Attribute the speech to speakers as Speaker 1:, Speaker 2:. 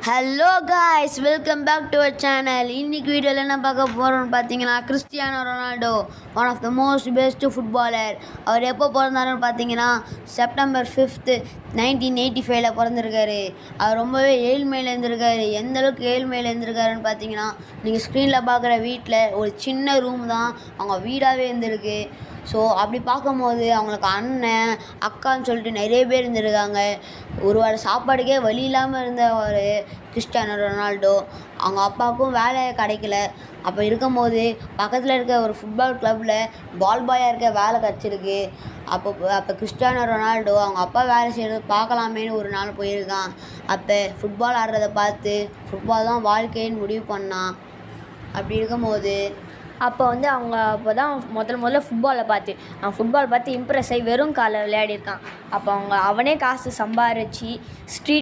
Speaker 1: Hello guys, welcome back to our channel. இன்னைக்கு வீடியோவில் என்ன பார்க்க போகிறோம்னு பார்த்தீங்கன்னா, Cristiano Ronaldo one of the most best footballer. அவர் எப்போ பிறந்தாருன்னு பார்த்தீங்கன்னா செப்டம்பர் 5th 1985 பிறந்திருக்காரு. அவர் ரொம்பவே ஏழ்மையில் இருந்திருக்காரு. எந்த அளவுக்கு ஏழ்மையில் இருந்திருக்காருன்னு பார்த்தீங்கன்னா, நீங்கள் ஸ்க்ரீனில் பார்க்குற வீட்டில் ஒரு சின்ன ரூம் தான் அவங்க வீடாகவே இருந்திருக்கு. ஸோ அப்படி பார்க்கும்போது அவங்களுக்கு அண்ணன் அக்கான்னு சொல்லிட்டு நிறைய பேர் இருந்திருக்காங்க. ஒரு வார சாப்பாடுக்கே வழி இல்லாமல் இருந்த ஒரு கிறிஸ்டியானோ ரொனால்டோ. அவங்க அப்பாவுக்கும் வேலை கிடைக்கல. அப்போ இருக்கும்போது பக்கத்தில் இருக்க ஒரு ஃபுட்பால் கிளப்பில் பால் பாயாக இருக்க வேலை கிடச்சிருக்கு. அப்போ கிறிஸ்டியானோ ரொனால்டோ அவங்க அப்பா வேலை செய்கிறது பார்க்கலாமேன்னு ஒரு நாள் போயிருக்கான். அப்போ ஃபுட்பால் ஆடுறதை பார்த்து ஃபுட்பால் தான் வாழ்க்கைன்னு முடிவு பண்ணான். அப்படி இருக்கும்போது
Speaker 2: அப்போ தான் முதல்ல ஃபுட்பாலை பார்த்து இம்ப்ரெஸ் ஆகி வெறும் காலை விளையாடிருக்கான். அப்போ அவனே காசு சம்பாரித்து ஸ்ட்ரீட்